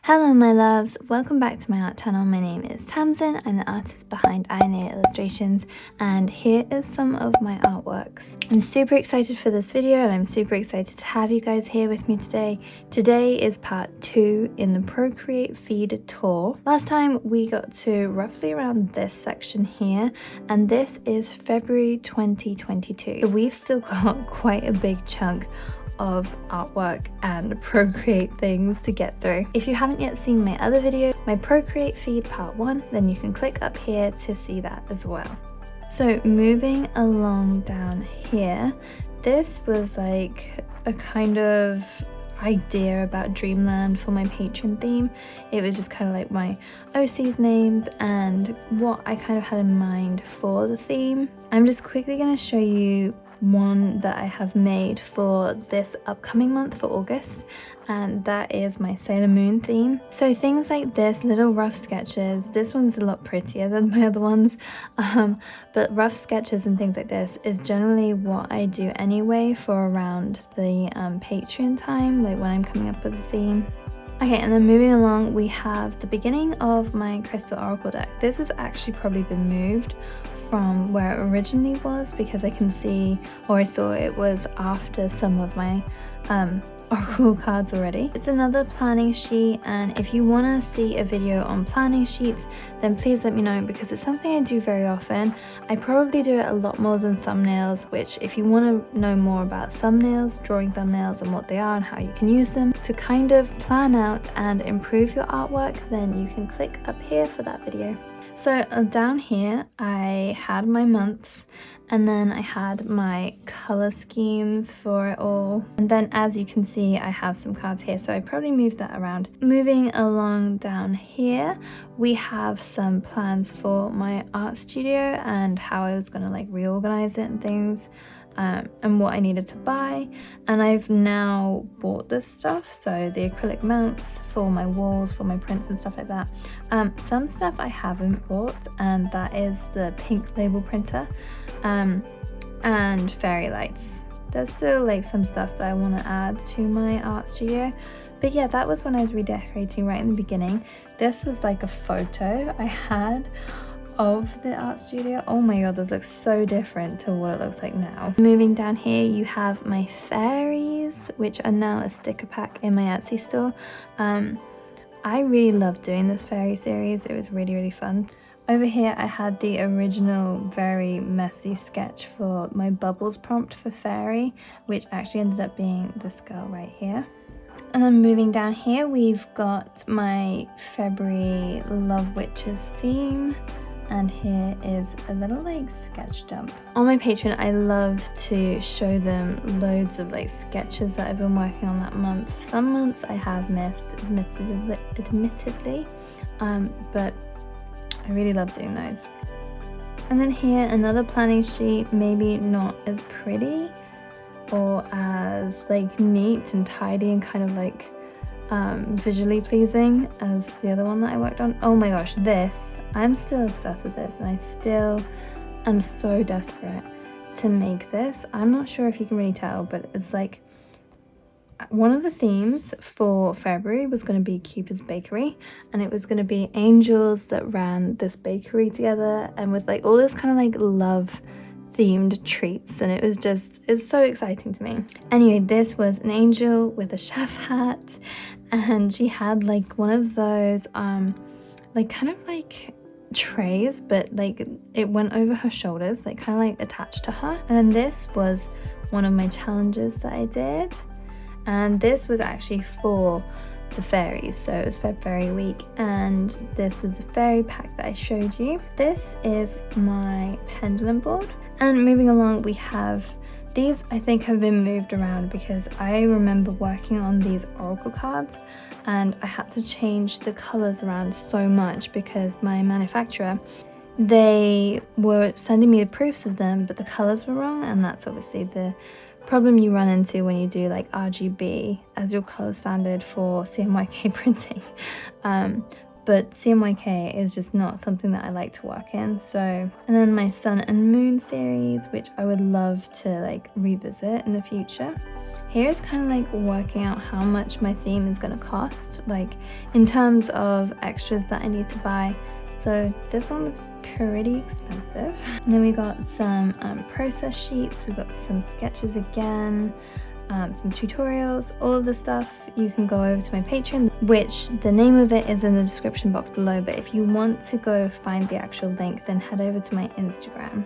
Hello my loves, welcome back to my art channel. My name is Tamsin, I'm the artist behind aianaiya illustrations, and here is some of my artworks. I'm super excited for this video and I'm super excited to have you guys here with me today. Today is part 2 in the Procreate feed tour. Last time we got to roughly around this section here, and this is February 2022. So we've still got quite a big chunk of artwork and Procreate things to get through. If you haven't yet seen my other video, my Procreate feed part 1, then you can click up here to see that as well. So moving along down here, this was like a kind of idea about Dreamland for my patron theme. It was just kind of like my OC's names and what I kind of had in mind for the theme. I'm just quickly going to show you one that I have made for this upcoming month for August, and that is my Sailor Moon theme. So things like this, little rough sketches, this one's a lot prettier than my other ones, but rough sketches and things like this is generally what I do anyway for around the Patreon time, like when I'm coming up with a theme. Okay, and then moving along, we have the beginning of my Crystal Oracle deck. This has actually probably been moved from where it originally was because I can see, or I saw it was after some of my Oracle cards already. It's another planning sheet, and if you want to see a video on planning sheets, then please let me know because it's something I do very often. I probably do it a lot more than thumbnails, which if you want to know more about thumbnails, drawing thumbnails and what they are and how you can use them to kind of plan out and improve your artwork, then you can click up here for that video. So down here I had my months, and then I had my color schemes for it all, and then as you can see I have some cards here, so I probably moved that around. Moving along down here, we have some plans for my art studio and how I was going to like reorganize it and things, and what I needed to buy. And I've now bought this stuff, so the acrylic mounts for my walls, for my prints and stuff like that. Some stuff I haven't bought, and that is the pink label printer and fairy lights. There's still like some stuff that I want to add to my art studio, but yeah, that was when I was redecorating right in the beginning. This was like a photo I had of the art studio. Oh my god, this looks so different to what it looks like now. Moving down here, you have my fairies, which are now a sticker pack in my Etsy store. I really loved doing this fairy series. It was really fun. Over here I had the original very messy sketch for my bubbles prompt for fairy, which actually ended up being this girl right here. And then moving down here, we've got my February Love Witches theme. And here is a little like sketch dump. On my Patreon, I love to show them loads of like sketches that I've been working on that month. Some months I have missed, admittedly, but I really love doing those. And then here, another planning sheet, maybe not as pretty or as like neat and tidy and kind of like visually pleasing as the other one that I worked on. Oh my gosh, this, I'm still obsessed with this, and I still am so desperate to make this. I'm not sure if you can really tell, but it's like one of the themes for February was going to be Cupid's Bakery, and it was going to be angels that ran this bakery together and with like all this kind of like love themed treats, and it's so exciting to me. Anyway, this was an angel with a chef hat, and she had like one of those like kind of like trays, but like it went over her shoulders, like kind of like attached to her. And then this was one of my challenges that I did, and this was actually for the fairies, so it was February week, and this was a fairy pack that I showed you. This is my pendulum board. And moving along, we have these. I think have been moved around because I remember working on these oracle cards and I had to change the colors around so much because my manufacturer, they were sending me the proofs of them, but the colors were wrong, and that's obviously the problem you run into when you do like RGB as your color standard for CMYK printing. But CMYK is just not something that I like to work in. So, and then my Sun and Moon series, which I would love to like revisit in the future. Here is kind of like working out how much my theme is going to cost, like in terms of extras that I need to buy. So this one was pretty expensive. And then we got some process sheets, we got some sketches again, some tutorials, all of the stuff. You can go over to my Patreon, which the name of it is in the description box below, but if you want to go find the actual link, then head over to my Instagram.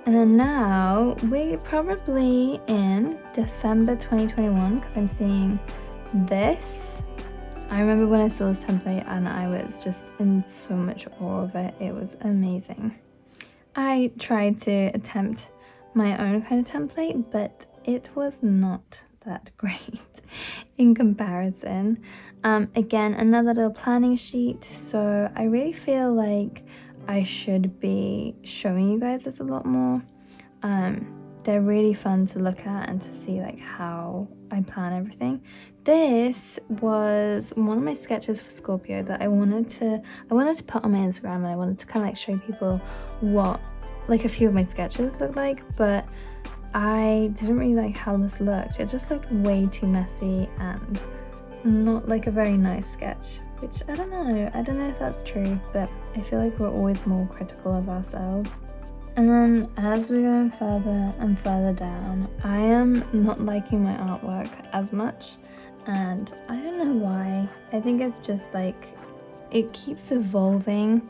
And then now we're probably in December 2021 because I'm seeing this. I remember when I saw this template and I was just in so much awe of it. It was amazing. I tried to attempt my own kind of template, but it was not that great in comparison. Again, another little planning sheet. So I really feel like I should be showing you guys this a lot more. They're really fun to look at and to see like how I plan everything. This was one of my sketches for Scorpio that I wanted to put on my Instagram, and I wanted to kind of like show people what like a few of my sketches look like, but I didn't really like how this looked. It just looked way too messy and not like a very nice sketch, which I don't know if that's true, but I feel like we're always more critical of ourselves. And then as we're going further and further down, I am not liking my artwork as much, and I don't know why. I think it's just like it keeps evolving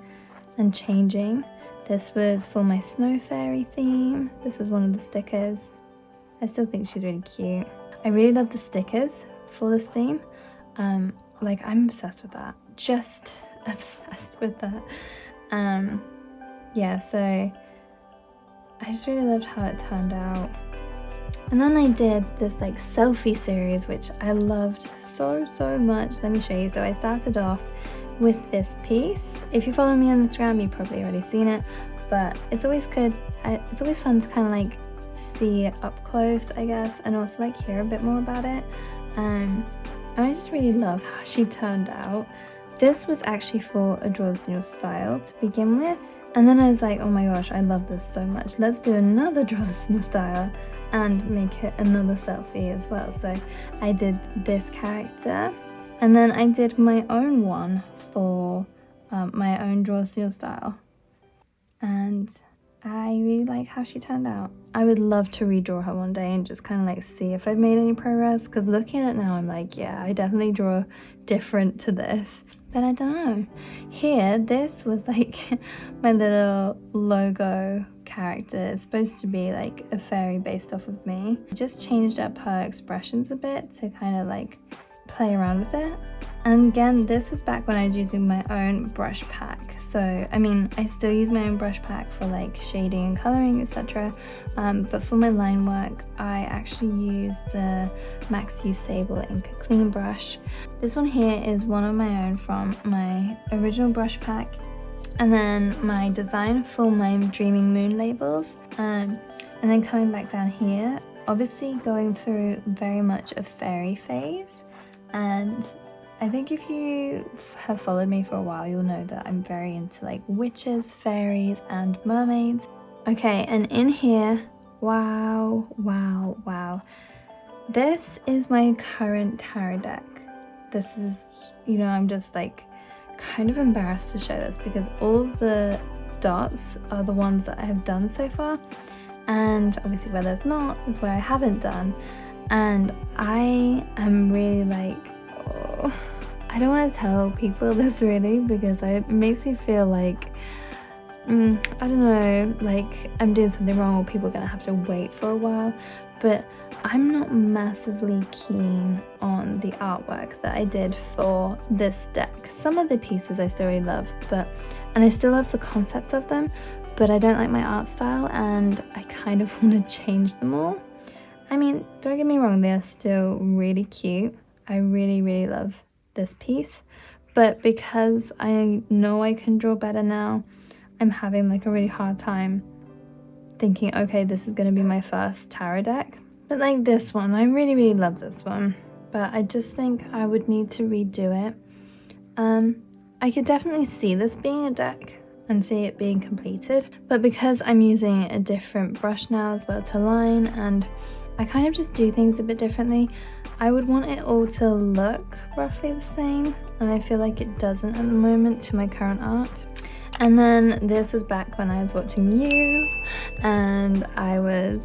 and changing. This was for my snow fairy theme. This is one of the stickers. I still think she's really cute. I really love the stickers for this theme. Like I'm obsessed with that. Just obsessed with that. Yeah, so I just really loved how it turned out. And then I did this like selfie series, which I loved so much. Let me show you. So I started off with this piece. If you follow me on Instagram, you've probably already seen it, but it's always good. It's always fun to kind of like see it up close, I guess, and also like hear a bit more about it. And I just really love how she turned out. This was actually for a Draw This In Your Style to begin with, and then I was like, oh my gosh, I love this so much. Let's do another Draw This In Your Style and make it another selfie as well. So I did this character, and then I did my own one for my own Draw This In Your Style, and I really like how she turned out. I would love to redraw her one day and just kind of like see if I've made any progress, because looking at it now I'm like, yeah, I definitely draw different to this, but I don't know. Here, this was like my little logo character. It's supposed to be like a fairy based off of me. I just changed up her expressions a bit to kind of like play around with it. And again, this was back when I was using my own brush pack. So I mean, I still use my own brush pack for like shading and coloring, etc. But for my line work, I actually use the Max Use Sable Ink Clean brush. This one here is one of my own from my original brush pack. And then my design for my Dreaming Moon labels. And then coming back down here, obviously going through very much a fairy phase. And I think if you have followed me for a while, you'll know that I'm very into like witches, fairies, and mermaids. Okay, and in here, wow. This is my current tarot deck. This is, you know, I'm just like kind of embarrassed to show this because all of the dots are the ones that I have done so far. And obviously where there's not is where I haven't done. And I am really like, oh, I don't want to tell people this really because it makes me feel like, I don't know, like I'm doing something wrong or people are going to have to wait for a while. But I'm not massively keen on the artwork that I did for this deck. Some of the pieces I still really love, and I still love the concepts of them, but I don't like my art style and I kind of want to change them all. I mean, don't get me wrong, they're still really cute. I really love this piece, but because I know I can draw better now, I'm having like a really hard time thinking, okay, this is going to be my first tarot deck. But like this one, I really love this one, but I just think I would need to redo it. I could definitely see this being a deck and see it being completed, but because I'm using a different brush now as well to line, and I kind of just do things a bit differently. I would want it all to look roughly the same, and I feel like it doesn't at the moment to my current art. And then this was back when I was watching you, and I really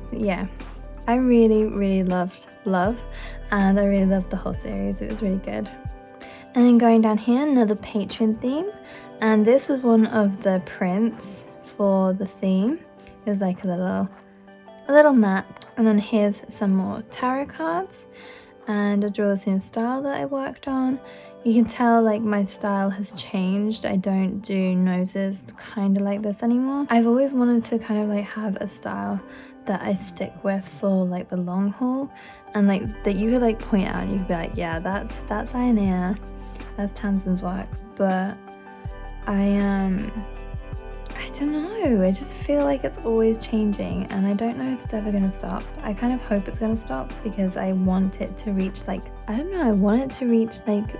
loved Love, and I really loved the whole series. It was really good. And then going down here, another patron theme, and this was one of the prints for the theme. It was like a little map. And then here's some more tarot cards, and I draw the same style that I worked on. You can tell like my style has changed. I don't do noses kind of like this anymore. I've always wanted to kind of like have a style that I stick with for like the long haul, and like that you could like point out and you could be like, yeah, that's aianaiya, that's Tamsin's work. But I don't know, I just feel like it's always changing, and I don't know if it's ever gonna stop. I kind of hope it's gonna stop because I want it to reach like, I don't know, I want it to reach like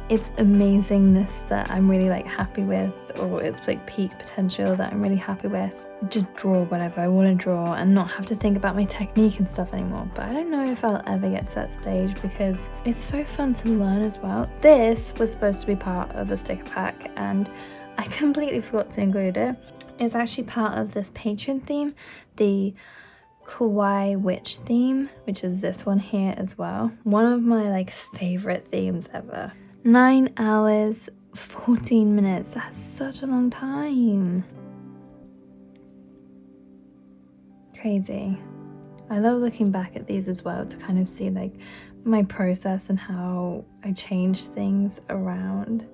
its amazingness that I'm really like happy with, or its like peak potential that I'm really happy with. Just draw whatever I want to draw and not have to think about my technique and stuff anymore. But I don't know if I'll ever get to that stage because it's so fun to learn as well. This was supposed to be part of a sticker pack and I completely forgot to include it. It's actually part of this patron theme, the Kawaii Witch theme, which is this one here as well. One of my like favorite themes ever. 9 hours, 14 minutes. That's such a long time. Crazy. I love looking back at these as well to kind of see like my process and how I change things around.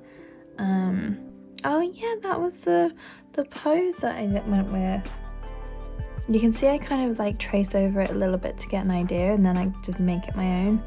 Oh yeah, that was the pose that I went with. You can see I kind of like trace over it a little bit to get an idea, and then I just make it my own.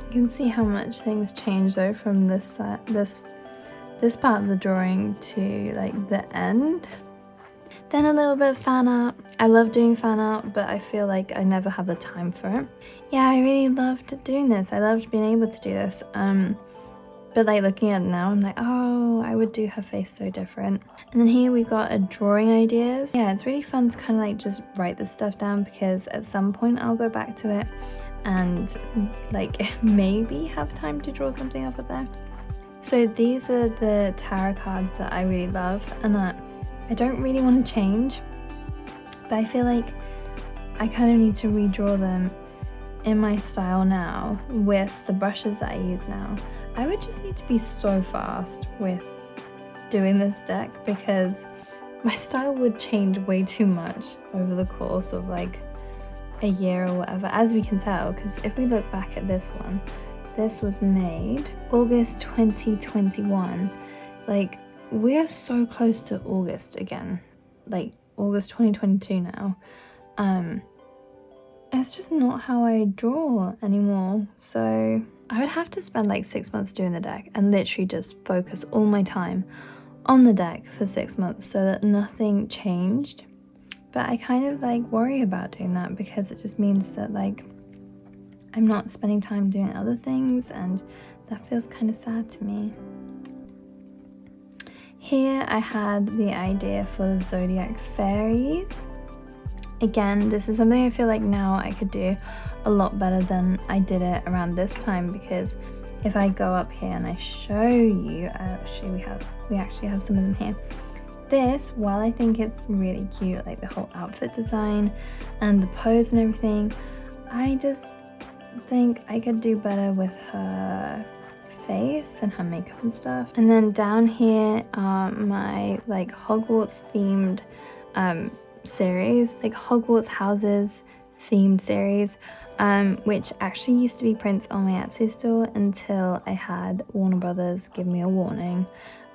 You can see how much things change though from this part of the drawing to like the end. Then a little bit of fan art. I love doing fan art, but I feel like I never have the time for it. Yeah, I really loved doing this. I loved being able to do this. But like looking at it now, I'm like, oh, I would do her face so different. And then here we got a drawing ideas. Yeah, it's really fun to kind of like just write this stuff down because at some point I'll go back to it and like maybe have time to draw something off of there. So these are the tarot cards that I really love and that I don't really want to change, but I feel like I kind of need to redraw them in my style now with the brushes that I use now. I would just need to be so fast with doing this deck because my style would change way too much over the course of like a year or whatever, as we can tell, because if we look back at this one, this was made August 2021. Like, we are so close to August again, like August 2022 now. It's just not how I draw anymore, so I would have to spend like 6 months doing the deck and literally just focus all my time on the deck for 6 months so that nothing changed. But I kind of like worry about doing that because it just means that like I'm not spending time doing other things, and that feels kind of sad to me. Here I had the idea for the zodiac fairies. Again, this is something I feel like now I could do a lot better than I did it around this time, because if I go up here and I show you, we actually have some of them here. This, while I think it's really cute, like the whole outfit design and the pose and everything, I just think I could do better with her face and her makeup and stuff. And then down here are my like Hogwarts themed series, like Hogwarts houses themed series, which actually used to be prints on my Etsy store until I had Warner Brothers give me a warning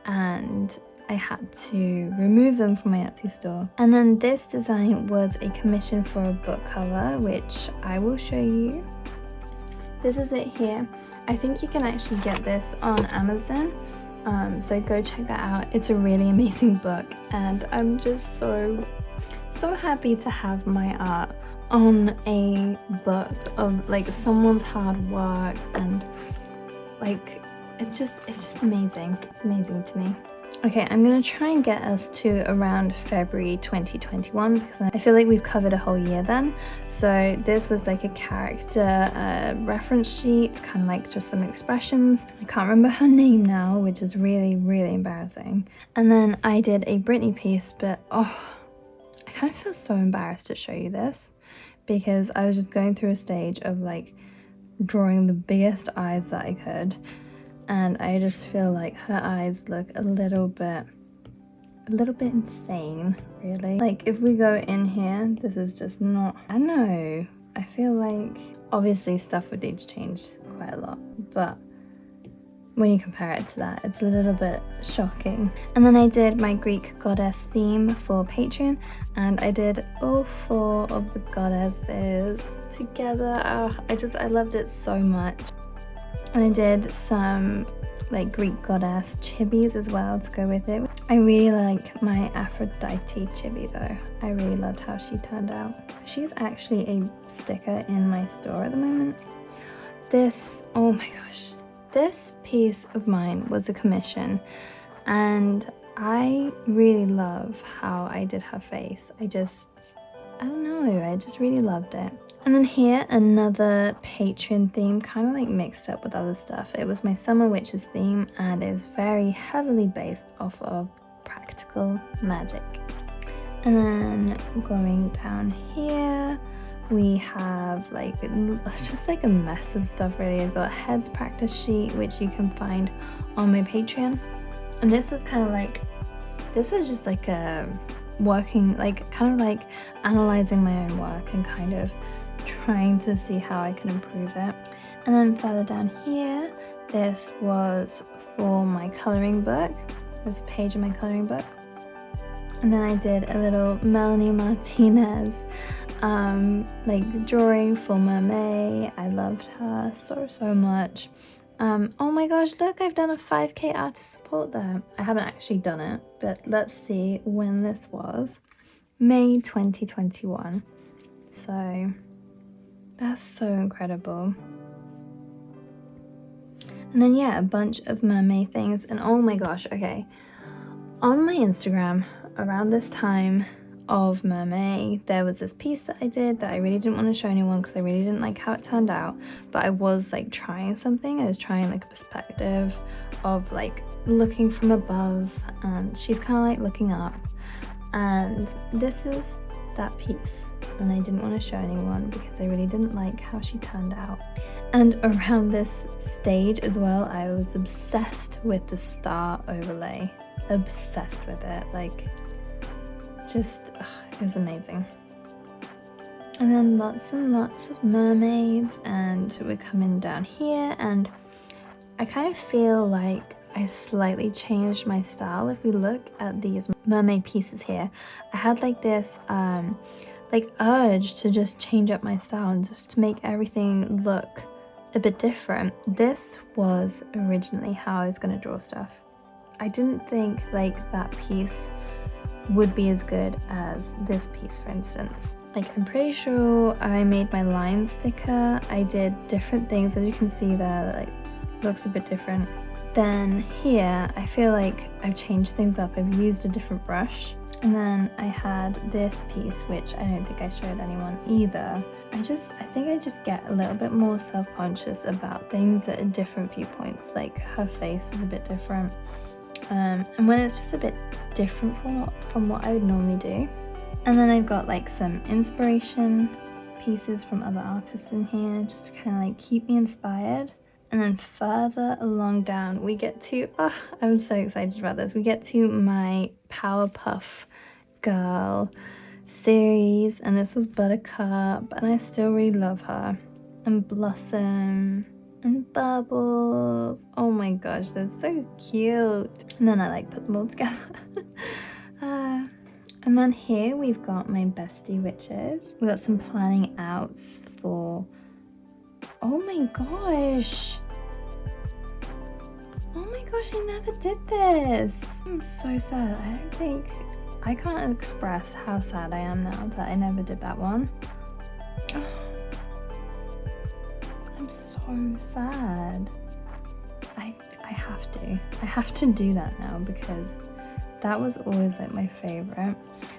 and I had to remove them from my Etsy store. And then this design was a commission for a book cover, which I will show you. This is it here. I think you can actually get this on Amazon, so go check that out. It's a really amazing book, and I'm just so happy to have my art on a book of like someone's hard work, and like it's just amazing. It's amazing to me. Okay, I'm gonna try and get us to around February 2021 because I feel like we've covered a whole year then. So this was like a character reference sheet, kind of like just some expressions. I can't remember her name now, which is really, really embarrassing. And then I did a Britney piece, but oh, I kind of feel so embarrassed to show you this because I was just going through a stage of like drawing the biggest eyes that I could. And I just feel like her eyes look a little bit insane, really. Like if we go in here, this is just not, I don't know. I feel like obviously stuff would need to change quite a lot, but when you compare it to that, it's a little bit shocking. And then I did my Greek goddess theme for Patreon, and I did all 4 of the goddesses together. I loved it so much. And I did some like Greek goddess chibis as well to go with it. I really like my Aphrodite chibi though. I really loved how she turned out. She's actually a sticker in my store at the moment. This, oh my gosh, this piece of mine was a commission, and I really love how I did her face. I don't know, I just really loved it. And then here, another Patreon theme, kind of like mixed up with other stuff. It was my Summer Witches theme, and it is very heavily based off of practical magic. And then going down here, we have like, it's just like a mess of stuff really. I've got a heads practice sheet, which you can find on my Patreon. And this was kind of like, this was just like a working, like kind of like analyzing my own work and kind of trying to see how I can improve it. And then further down here, this was for my coloring book. There's a page in my coloring book. And then I did a little Melanie Martinez like drawing for Mermaid. I loved her so much. Oh my gosh, look, I've done a 5k artist support there. I haven't actually done it, but let's see when this was. May 2021. So that's so incredible. And then yeah, a bunch of mermaid things. And oh my gosh, okay. On my Instagram, around this time of Mermaid, there was this piece that I did that I really didn't want to show anyone because I really didn't like how it turned out. But I was like trying something. I was trying like a perspective of like looking from above, and she's kind of like looking up. And this is that piece, and I didn't want to show anyone because I really didn't like how she turned out. And around this stage as well, I was obsessed with the star overlay. Obsessed with it, like just it was amazing. And then lots and lots of mermaids, and we're coming down here, and I kind of feel like I slightly changed my style. If we look at these mermaid pieces here, I had like this like urge to just change up my style and just to make everything look a bit different. This was originally how I was going to draw stuff. I didn't think like that piece would be as good as this piece, for instance. Like I'm pretty sure I made my lines thicker. I did different things, as you can see there, that like looks a bit different. Then here, I feel like I've changed things up. I've used a different brush. And then I had this piece, which I don't think I showed anyone either. I think I just get a little bit more self-conscious about things at different viewpoints. Like her face is a bit different. And when it's just a bit different from what I would normally do. And then I've got like some inspiration pieces from other artists in here, just to kind of like keep me inspired. And then further along down, we get to, I'm so excited about this. We get to my Powerpuff Girl series, and this was Buttercup, and I still really love her. And Blossom and Bubbles. Oh my gosh, they're so cute. And then I like put them all together. And then here we've got my bestie witches. We've got some planning outs for, oh my gosh. Oh my gosh, I never did this. I'm so sad. I can't express how sad I am now that I never did that one. I'm so sad. I have to do that now because that was always like my favorite.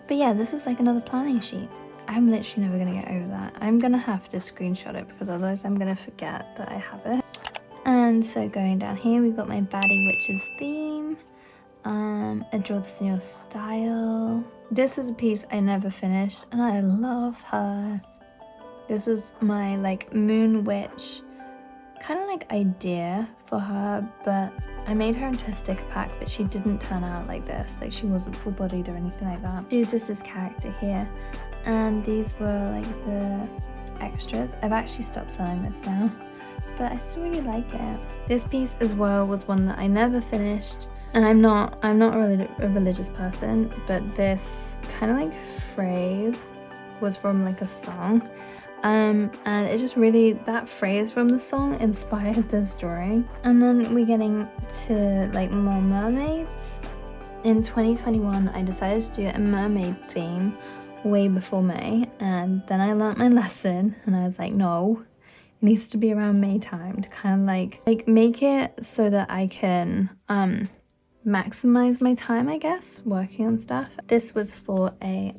But yeah, this is like another planning sheet. I'm literally never gonna get over that. I'm gonna have to screenshot it because otherwise I'm gonna forget that I have it. And so going down here, we've got my baddie witches theme. I draw this in your style. This was a piece I never finished and I love her. This was my like moon witch kind of like idea for her, but I made her into a sticker pack, but she didn't turn out like this. Like she wasn't full bodied or anything like that. She was just this character here. And these were like the extras. I've actually stopped selling this now, but I still really like it. This piece as well was one that I never finished. And I'm not really a religious person, but this kind of like phrase was from like a song. And it just really, that phrase from the song inspired this drawing. And then we're getting to like more mermaids. In 2021, I decided to do a mermaid theme way before May, and then I learnt my lesson and I was like, no, it needs to be around May time to kind of like make it so that I can maximize my time, I guess, working on stuff. This was for a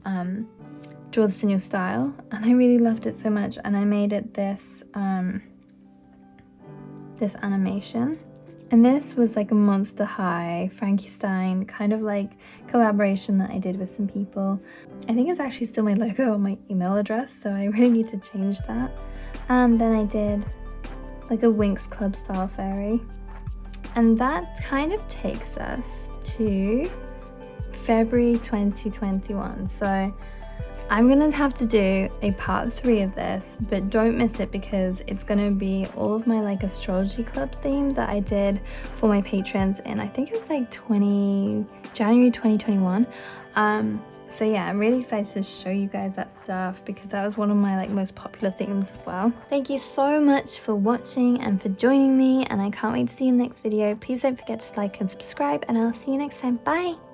draw this in your style, and I really loved it so much, and I made it this this animation. And this was like a Monster High, Frankenstein kind of like collaboration that I did with some people. I think it's actually still my logo on my email address, so I really need to change that. And then I did like a Winx Club style fairy. And that kind of takes us to February 2021. So I'm gonna have to do a part 3 of this, but don't miss it because it's gonna be all of my like astrology club theme that I did for my patrons in, I think it was like January 2021. So yeah, I'm really excited to show you guys that stuff because that was one of my like most popular themes as well. Thank you so much for watching and for joining me, and I can't wait to see you in the next video. Please don't forget to like and subscribe, and I'll see you next time. Bye!